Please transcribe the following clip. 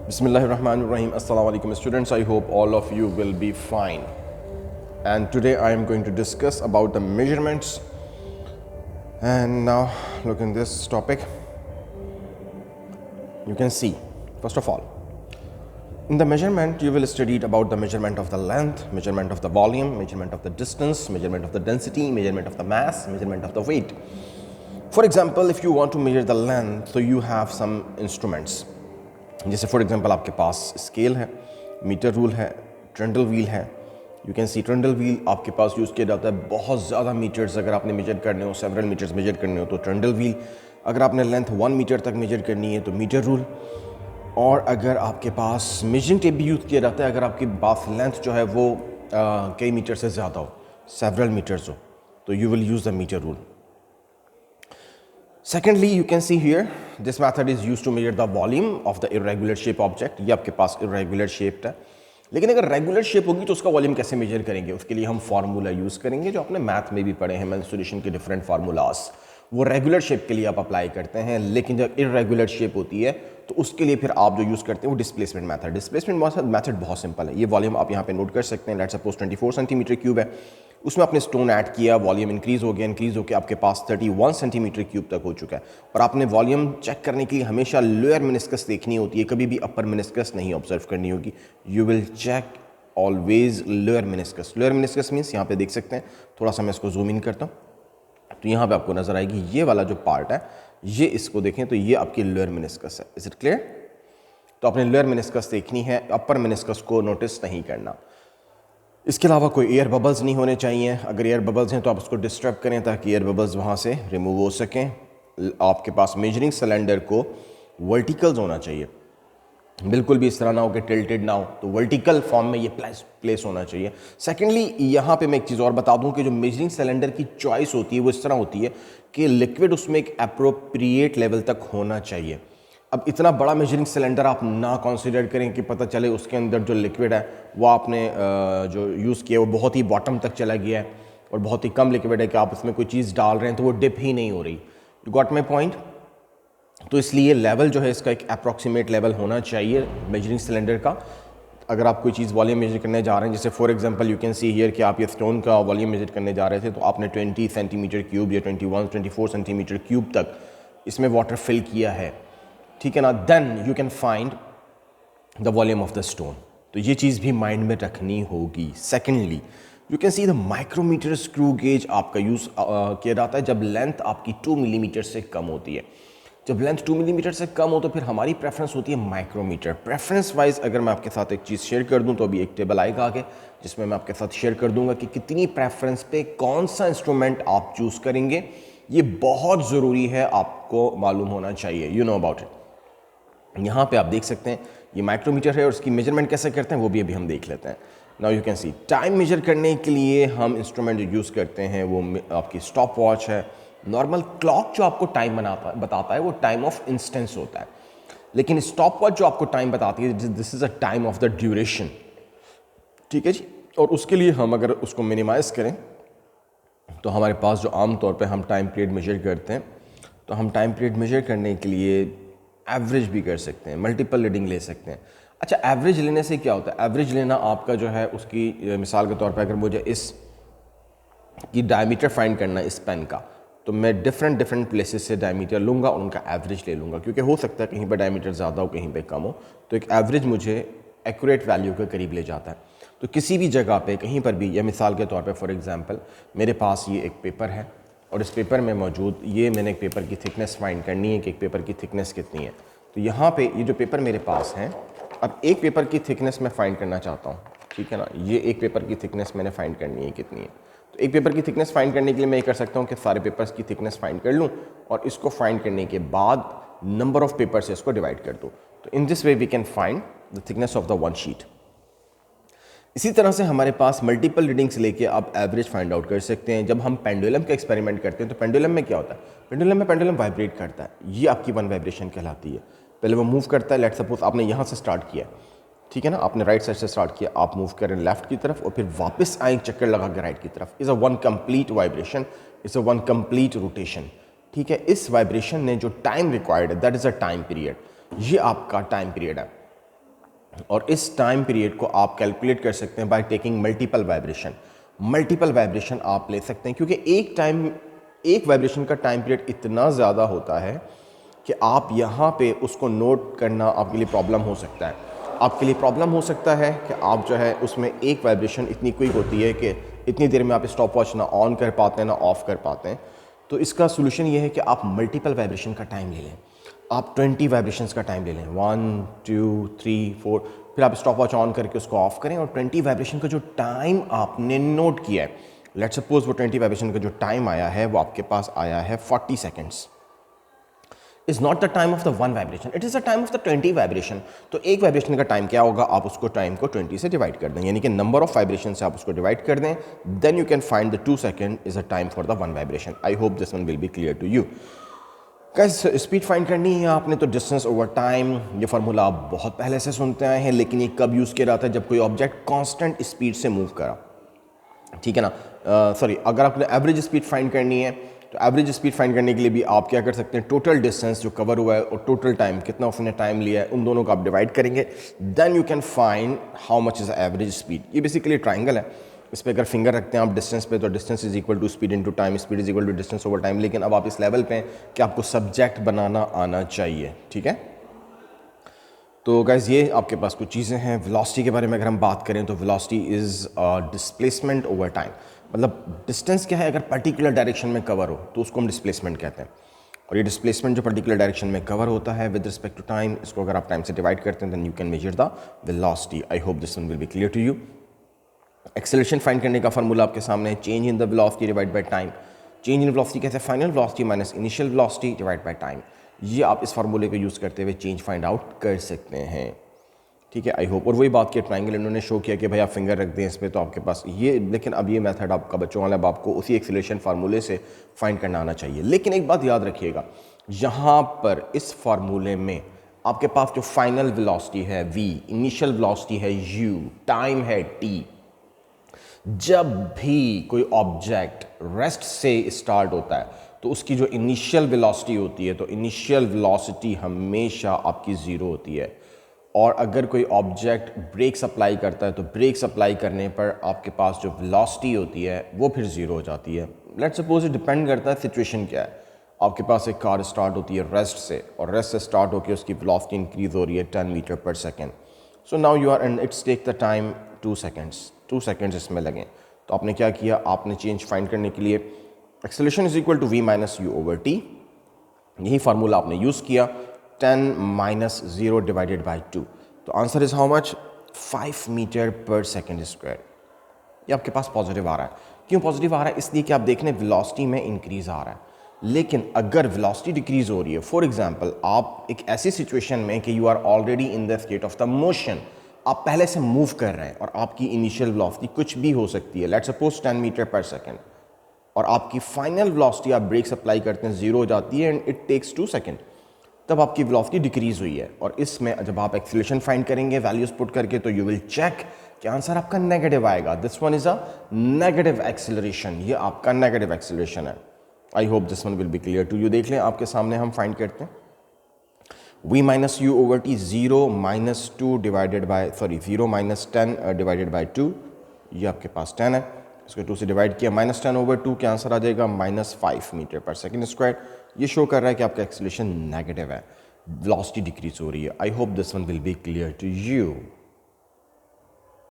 Bismillahirrahmanirrahim. Assalamu alaikum students. I hope all of you will be fine. And today I am going to discuss about the measurements. And now look in this topic. You can see, first of all, in the measurement you will study about the measurement of the length, measurement of the volume, measurement of the distance, measurement of the density, measurement of the mass, measurement of the weight. For example, if you want to measure the length, so you have some instruments. जैसे for example आपके पास scale है, metre rule है, ट्रेंडल wheel है. You can C ट्रेंडल wheel आपके पास use किया जाता है बहुत ज़्यादा मीटर्स अगर आपने मेजर करने हो, सेवरल मीटर्स मेजर करने हो तो ट्रेंडल व्हील. अगर आपने लेंथ 1 मीटर तक मेजर करनी है तो मीटर रूल. और अगर आपके पास मेजरिंग टेप भी यूज़ किया जाता है अगर आपके पास लेंथ जो है वो कई मीटर से ज़्यादा हो, सेवरल मीटर्स हो, तो you will use the meter rule. Secondly, you can see here this method is used to measure the volume of the irregular shape object. ये आपके पास irregular shaped है, लेकिन अगर रेगुलर शेप होगी तो उसका वॉल्यूम कैसे मेजर करेंगे? उसके लिए हम फार्मूला यूज़ करेंगे जो आपने मैथ में भी पढ़े हैं, मेंसुरेशन के डिफरेंट फार्मूलाज. वो रेगुलर शेप के लिए आप अप्लाई करते हैं, लेकिन जब इरेगुलर शेप होती है तो उसके लिए फिर आप जो यूज़ करते हैं वो डिस्प्लेसमेंट मैथड. डिस्प्लेसमेंट मैथड बहुत सिंपल है. ये वॉल्यूम आप यहाँ पे नोट कर सकते हैं. लेट्स सपोज 24 सेंटीमीटर क्यूब है, उसमें आपने स्टोन ऐड किया, वॉल्यूम इंक्रीज़ हो गया, इंक्रीज़ होकर आपके पास 31 सेंटीमीटर क्यूब तक हो चुका है. और आपने वॉल्यूम चेक करने के लिए हमेशा लोअर मिनिस्कस देखनी होती है, कभी भी अपर मिनिस्कस नहीं ऑब्जर्व करनी होगी. You will check always lower meniscus. Lower meniscus means यहाँ पे देख सकते हैं, थोड़ा सा मैं इसको जूम इन करता हूँ तो यहाँ पे आपको नजर आएगी ये वाला जो पार्ट है, ये इसको देखें तो ये आपकी लोअर मिनिस्कस है. Is it clear? तो आपने लोअर मिनिस्कस देखनी है, अपर मिनिस्कस को नोटिस नहीं करना. इसके अलावा कोई एयर बबल्स नहीं होने चाहिए. अगर एयर बबल्स हैं तो आप उसको डिस्टर्ब करें ताकि एयर बबल्स वहाँ से रिमूव हो सकें. आपके पास मेजरिंग सिलेंडर को वर्टिकल्स होना चाहिए, बिल्कुल भी इस तरह ना हो कि टिल्टेड ना हो, तो वर्टिकल फॉर्म में ये प्लेस होना चाहिए. सेकेंडली, यहाँ पे मैं एक चीज़ और बता दूँ कि जो मेजरिंग सिलेंडर की चॉइस होती है वो इस तरह होती है कि लिक्विड उसमें एक अप्रोप्रिएट लेवल तक होना चाहिए. अब इतना बड़ा मेजरिंग सिलेंडर आप ना कंसीडर करें कि पता चले उसके अंदर जो लिक्विड है वो आपने जो यूज़ किया वो बहुत ही बॉटम तक चला गया है और बहुत ही कम लिक्विड है कि आप उसमें कोई चीज़ डाल रहे हैं तो वो डिप ही नहीं हो रही. You got my point? तो इसलिए लेवल जो है इसका एक अप्रॉक्सीमेट लेवल होना चाहिए मेजरिंग सिलेंडर का. अगर आप कोई चीज़ वॉल्यूम मेजर करने जा रहे हैं, जैसे for example you can see here कि आप ये स्टोन का वॉल्यूम मेजर करने जा रहे थे तो आपने 20 सेंटीमीटर क्यूब या 24 सेंटीमीटर क्यूब तक इसमें वाटर फिल किया है, ठीक है ना. Then you can find the volume of the stone. तो ये चीज़ भी माइंड में रखनी होगी. Secondly, you can see the micrometer screw gauge आपका यूज़ किया जाता है जब लेंथ आपकी 2 मिलीमीटर से कम होती है. जब लेंथ 2 मिलीमीटर से कम हो तो फिर हमारी प्रेफरेंस होती है माइक्रोमीटर. प्रेफरेंस वाइज अगर मैं आपके साथ एक चीज़ शेयर कर दूं तो अभी एक टेबल आएगा आगे जिसमें मैं आपके साथ शेयर कर दूंगा कि कितनी प्रेफरेंस पे कौन सा इंस्ट्रूमेंट आप चूज़ करेंगे. ये बहुत ज़रूरी है, आपको मालूम होना चाहिए. You know about it. यहाँ पे आप देख सकते हैं ये माइक्रोमीटर है और इसकी मेजरमेंट कैसे करते हैं वो भी अभी हम देख लेते हैं. Now you can see time measure करने के लिए हम इंस्ट्रूमेंट जो यूज़ करते हैं वो आपकी स्टॉप वॉच है. नॉर्मल क्लॉक जो आपको टाइम बताता है वो टाइम ऑफ इंस्टेंस होता है, लेकिन स्टॉप वॉच जो आपको टाइम बताती है this is a time of the duration. ठीक है जी. और उसके लिए हम अगर उसको मिनिमाइज करें तो हमारे पास जो आम तौर पे हम टाइम पीरियड मेजर करते हैं, तो हम टाइम पीरियड मेजर करने के लिए एवरेज भी कर सकते हैं, मल्टीपल रीडिंग ले सकते हैं. अच्छा, एवरेज लेने से क्या होता है? एवरेज लेना आपका जो है उसकी मिसाल के तौर पे अगर मुझे इस की डायमीटर फाइंड करना है इस पेन का, तो मैं डिफरेंट प्लेसेस से डायमीटर लूँगा और उनका एवरेज ले लूँगा, क्योंकि हो सकता है कहीं पर डायमीटर ज़्यादा हो कहीं पे कम हो, तो एक एवरेज मुझे एक्यूरेट वैल्यू के करीब ले जाता है. तो किसी भी जगह पे कहीं पर भी, या मिसाल के तौर पे फॉर एग्जांपल मेरे पास ये एक पेपर है और इस पेपर में मौजूद ये मैंने एक पेपर की थिकनेस फाइंड करनी है कि एक पेपर की थिकनेस कितनी है. तो यहाँ पे ये जो पेपर मेरे पास है, अब एक पेपर की थिकनेस मैं फाइंड करना चाहता हूँ, ठीक है ना. ये एक पेपर की थिकनेस मैंने फाइंड करनी है कितनी है. तो एक पेपर की थिकनेस फाइंड करने के लिए मैं ये कर सकता हूँ कि सारे पेपर्स की थिकनेस फाइंड कर लूँ और इसको फाइंड करने के बाद नंबर ऑफ पेपर से इसको डिवाइड कर दूँ. तो in this way we can find the thickness of the one sheet. इसी तरह से हमारे पास मल्टीपल रीडिंग्स लेके आप एवरेज फाइंड आउट कर सकते हैं. जब हम पेंडुलम का एक्सपेरिमेंट करते हैं तो पेंडुलम में क्या होता है? पेंडुलम वाइब्रेट करता है. ये आपकी वन वाइब्रेशन कहलाती है. पहले वो मूव करता है. लेट सपोज आपने यहाँ से स्टार्ट किया, ठीक है ना, आपने राइट साइड से स्टार्ट किया, आप मूव करें लेफ्ट की तरफ और फिर वापस आए चक्कर लगा के राइट की तरफ. Is a one complete vibration, is a one complete rotation. ठीक है, इस वाइब्रेशन ने जो टाइम रिक्वायर्ड है that is a time period. ये आपका टाइम पीरियड है. और इस टाइम पीरियड को आप कैलकुलेट कर सकते हैं by taking multiple vibration. Multiple vibration आप ले सकते हैं क्योंकि एक वाइब्रेशन का टाइम पीरियड इतना ज़्यादा होता है कि आप यहाँ पे उसको नोट करना आपके लिए प्रॉब्लम हो सकता है। आपके लिए प्रॉब्लम हो सकता है कि आप जो है उसमें एक वाइब्रेशन इतनी क्विक होती है कि इतनी देर में आप स्टॉप वॉच ना ऑन कर पाते हैं ना ऑफ कर पाते हैं। तो इसका सोल्यूशन ये है कि आप मल्टीपल वाइब्रेशन का टाइम ले लें। आप 20 वाइब्रेशंस का टाइम ले लें, 1 2 3 4, फिर आप स्टॉप वॉच ऑन करके उसको ऑफ करें और 20 वाइब्रेशन का जो टाइम आपने नोट किया है, लेट्स सपोज वो 20 वाइब्रेशन का जो टाइम आया है वो आपके पास आया है 40 seconds, is not the time of the one vibration, it is the time of the 20 vibration. तो एक वाइब्रेशन का टाइम क्या होगा, आप उसको टाइम को 20 से डिवाइड कर दें, यानी कि नंबर ऑफ वाइब्रेशन से आप उसको डिवाइड कर दें, then you can find the 2 second is the time for the one vibration. I hope this one will be clear to you. कैसे स्पीड फाइंड करनी है आपने, तो डिस्टेंस ओवर टाइम, ये फार्मूला आप बहुत पहले से सुनते आए हैं, लेकिन ये कब यूज़ किया जाता है, जब कोई ऑब्जेक्ट कांस्टेंट स्पीड से मूव करा, ठीक है ना। सॉरी, अगर आपने एवरेज स्पीड फाइंड करनी है तो एवरेज स्पीड फाइंड करने के लिए भी आप क्या कर सकते हैं, टोटल डिस्टेंस जो कवर हुआ है और टोटल टाइम कितना उसने टाइम लिया है, उन दोनों को आप डिवाइड करेंगे, then you can find how much is average speed. ये बेसिकली ट्राइंगल है, इस पर अगर फिंगर रखते हैं आप डिस्टेंस पे, तो distance is equal to speed into time, speed is equal to distance over time. लेकिन अब आप इस लेवल पे हैं कि आपको सब्जेक्ट बनाना आना चाहिए, ठीक है। तो गाइज ये आपके पास कुछ चीज़ें हैं। वेलोसिटी के बारे में अगर हम बात करें तो velocity is displacement over time, मतलब डिस्टेंस क्या है, अगर पर्टिकुलर डायरेक्शन में कवर हो तो उसको हम डिस्प्लेसमेंट कहते हैं। और ये डिस्प्लेसमेंट जो पर्टिकुलर डायरेक्शन में कवर होता है विद रिस्पेक्ट टू टाइम, इसको अगर आप टाइम से डिवाइड करते हैं then you can measure the velocity. I hope this one will be clear to you. Acceleration find करने का फार्मूला आपके सामने है, change in the velocity divide by time. Change in velocity कैसे, final velocity minus initial velocity divide by time. ये आप इस फार्मूले को यूज़ करते हुए चेंज फाइंड आउट कर सकते हैं, ठीक है। I hope. और वही बात की ट्राइंगल इन्होंने शो किया कि भाई आप फिंगर रख दें इस पर तो आपके पास ये, लेकिन अब ये मेथड आपका बच्चों वाला, अब आपको उसी एक्सेलरेशन फार्मूले से फाइंड करना आना चाहिए। लेकिन एक बात याद रखिएगा, यहाँ पर इस फार्मूले में आपके पास जो फाइनल वेलोसिटी है v, इनिशियल वेलोसिटी है u, टाइम है t, जब भी कोई ऑब्जेक्ट रेस्ट से स्टार्ट होता है तो उसकी जो इनिशियल वेलोसिटी होती है, तो इनिशियल वेलोसिटी हमेशा आपकी ज़ीरो होती है। और अगर कोई ऑब्जेक्ट ब्रेक्स अप्लाई करता है तो ब्रेक्स अप्लाई करने पर आपके पास जो वेलोसिटी होती है वो फिर ज़ीरो हो जाती है। लेट्स सपोज, इट डिपेंड करता है सिचुएशन क्या है। आपके पास एक कार स्टार्ट होती है रेस्ट से, और रेस्ट से स्टार्ट होकर उसकी वेलोसिटी इंक्रीज हो रही है 10 meter per second. So now you are and it's take the time 2 seconds, 2 seconds इसमें लगें। तो आपने क्या किया, आपने चेंज फाइंड करने के लिए acceleration is equal to v minus u over t, यही फार्मूला आपने यूज़ किया, 10 माइनस 0 डिवाइडेड बाई 2। तो answer is how much, 5 meter per second square. ये आपके पास पॉजिटिव आ रहा है। क्यों पॉजिटिव आ रहा है, इसलिए कि आप देख रहे हैं वेलोसिटी में इंक्रीज आ रहा है। लेकिन अगर वेलोसिटी डिक्रीज हो रही है, फॉर एग्जांपल आप एक ऐसी सिचुएशन में कि you are already in the state of the motion, आप पहले से मूव कर रहे हैं और आपकी इनिशियल वेलोसिटी कुछ भी हो सकती है, let's suppose 10 meter per second, और आपकी फाइनल वेलोसिटी आप ब्रेक्स अप्लाई करते हैं 0 हो जाती है एंड इट टेक्स 2 सेकेंड, तब आपकी वेलोसिटी डिक्रीज हुई है। और इसमें जब आप एक्सेलरेशन फाइंड करेंगे वैल्यूज पुट करके, तो यू विल चेक कि आंसर आपका नेगेटिव आएगा। This one is a negative acceleration, ये आपका नेगेटिव एक्सेलरेशन है। I hope this one will be clear to you. देख लें आपके सामने हम फाइंड करते हैं v minus u over t, 0 minus 2 divided by, sorry 0 minus 10 divided by 2, ये आपके पास 10 है, इसको 2 से डिवाइड किया, माइनस 10 ओवर 2, क्या आंसर आ जाएगा, minus 5 meter per second square. ये शो कर रहा है कि आपका एक्सेलरेशन नेगेटिव है, वेलोसिटी डिक्रीज हो रही है। I hope this one will be clear to you.